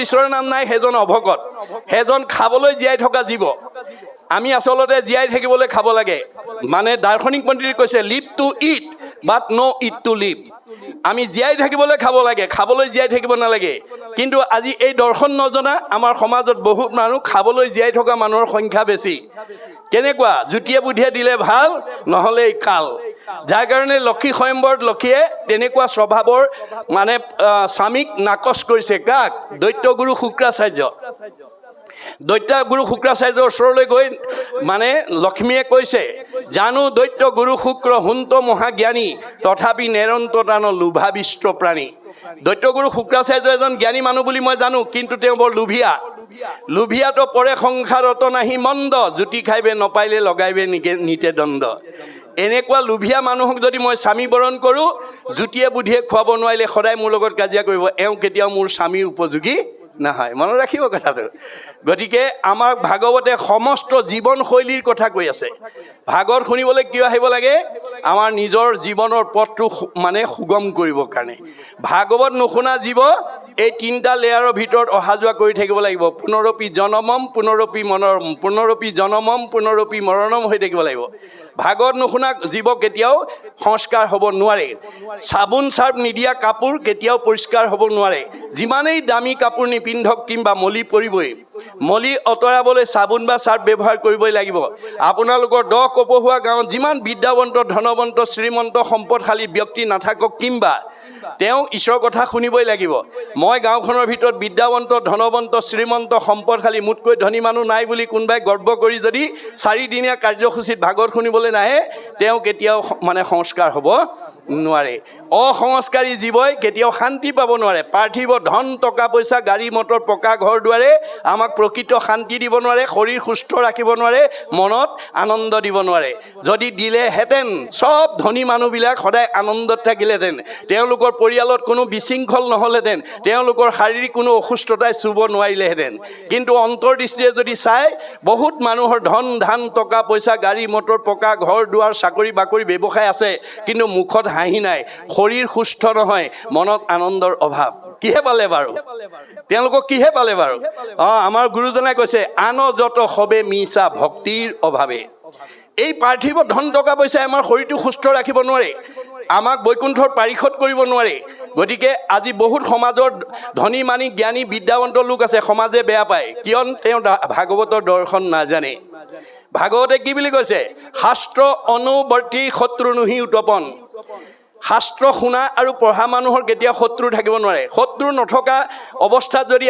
ঈশ্বৰৰ নাম নাই সেইজন অভকত, সেইজন খাবলৈ জীয়াই থকা জীৱ। আমি আচলতে জীয়াই থাকিবলৈ খাব লাগে। মানে দাৰ্শনিক পণ্ডিতে কৈছে live to eat but not' eat to live. আমি জীয়াই থাকিবলৈ খাব লাগে, খাবলৈ জীয়াই থাকিব নালাগে। কিন্তু আজি এই দৰ্শন নজনা আমাৰ সমাজত বহুত মানুহ খাবলৈ জীয়াই থকা মানুহৰ সংখ্যা বেছি। কেনেকুৱা জুতিয়ে বুদ্ধিয়ে দিলে ভাল, নহ'লে কাল। যাৰ কাৰণে লক্ষী স্বয়ম্বৰত লক্ষীয়ে তেনেকুৱা স্বভাৱৰ মানে স্বামীক নাকচ কৰিছে। কাক? দৈত্যগুৰু শুক্ৰাচাৰ্য। দৈত্যগুৰু শুক্ৰাচাৰ্যৰ ওচৰলৈ গৈ মানে লক্ষ্মীয়ে কৈছে, জানো দৈত্য গুৰু শুক্ৰ হুন্ত মহাজ্ঞানী তথাপি নেৰন্ততান লোভাবিষ্ট প্ৰাণী। দৈত্যগুৰু শুক্ৰাচাৰ্য এজন জ্ঞানী মানুহ বুলি মই জানো, কিন্তু তেওঁ বৰ লোভিয়া। লোভিয়াতো পৰে সংসাৰত নাহি মন্দ, জুতি খাইবে নপাইলে লগাইবে নিতে দণ্ড। এনেকুৱা লোভিয়া মানুহক যদি মই স্বামী বৰণ কৰোঁ, জুতিয়ে বুদ্ধিয়ে খুৱাব নোৱাৰিলে সদায় মোৰ লগত কাজিয়া কৰিব, এওঁ কেতিয়াও মোৰ স্বামীৰ উপযোগী নহয়। মনত ৰাখিব কথাটো। গতিকে আমাৰ ভাগৱতে সমস্ত জীৱনশৈলীৰ কথা কৈ আছে। ভাগৱত শুনিবলৈ কিয় আহিব লাগে? আমাৰ নিজৰ জীৱনৰ পথটো মানে সুগম কৰিবৰ কাৰণে। ভাগৱত নুশুনা জীৱ এই তিনিটা লেয়াৰৰ ভিতৰত অহা যোৱা কৰি থাকিব লাগিব। পুনৰপি জনমম পুনৰপি মনৰম, পুনৰপি জনমম পুনৰপি মৰণম হৈ থাকিব লাগিব। ভাগৱত নুশুনা জীৱ কেতিয়াও সংস্কাৰ হ'ব নোৱাৰে। চাবোন চাৰ্ফ নিদিয়া কাপোৰ কেতিয়াও পৰিষ্কাৰ হ'ব নোৱাৰে। যিমানেই দামী কাপোৰ নিপিন্ধক কিংবা মলি পৰিবই। মলি আঁতৰাবলৈ চাবোন বা চাৰ্ফ ব্যৱহাৰ কৰিবই লাগিব। আপোনালোকৰ 10 কপোহোৱা গাঁৱত যিমান বিদ্যাৱন্ত ধনৱন্ত শ্ৰীমন্ত সম্পদশালী ব্যক্তি নাথাকক কিংবা তেওঁ ঈশ্বৰৰ কথা শুনিবই লাগিব। মই গাঁওখনৰ ভিতৰত বিদ্যাৱন্ত ধনৱন্ত শ্ৰীমন্ত সম্পদশালী মোতকৈ ধনী মানুহ নাই বুলি কোনোবাই গৰ্ব কৰি যদি 4 দিনীয়া কাৰ্যসূচীত ভাগৱত শুনিবলৈ নাহে, তেওঁ কেতিয়াও মানে সংস্কাৰ হ'ব নোৱাৰে। অসংস্কাৰী জীৱই কেতিয়াও শান্তি পাব নোৱাৰে। পাৰ্থিৱ ধন টকা পইচা গাড়ী মটৰ পকা ঘৰ দুৱাৰে আমাক প্ৰকৃত শান্তি দিব নোৱাৰে, শৰীৰ সুস্থ ৰাখিব নোৱাৰে, মনত আনন্দ দিব নোৱাৰে। যদি দিলেহেঁতেন চব ধনী মানুহবিলাক সদায় আনন্দত থাকিলেহেঁতেন, তেওঁলোকৰ পৰিয়ালত কোনো বিশৃংখল নহ'লেহেঁতেন, তেওঁলোকৰ শাৰীৰিক কোনো অসুস্থতাই চুব নোৱাৰিলেহেঁতেন। কিন্তু অন্তৰ্দৃষ্টিৰে যদি চায়, বহুত মানুহৰ ধন ধান টকা পইচা গাড়ী মটৰ পকা ঘৰ দুৱাৰ চাকৰি বাকৰি ব্যৱসায় আছে, কিন্তু মুখত হাঁহি নাই, শৰীৰ সুস্থ নহয়, মনত আনন্দৰ অভাৱ। কিহে পালে বাৰু? তেওঁলোকক কিহে পালে বাৰু? আমাৰ গুৰুজনাই কৈছে আন যত সবে মিছা ভক্তিৰ অভাৱে। এই পাৰ্থিৱ ধন টকা পইচাই আমাৰ শৰীৰটো সুস্থ ৰাখিব নোৱাৰে, আমাক বৈকুণ্ঠৰ পাৰিষদ কৰিব নোৱাৰে। গতিকে আজি বহুত সমাজৰ ধনী মানি জ্ঞানী বিদ্যাৱন্ত লোক আছে, সমাজে বেয়া পায়, কিয়নো তেওঁ ভাগৱতৰ দৰ্শন নাজানে। ভাগৱতে কি বুলি কৈছে? শাস্ত্ৰ অনুবৰ্তী শত্ৰু নুহি উত্তপন। শাস্ত্ৰ শুনা আৰু পঢ়া মানুহৰ কেতিয়াও শত্ৰু থাকিব নোৱাৰে। শত্ৰু নথকা অৱস্থাত যদি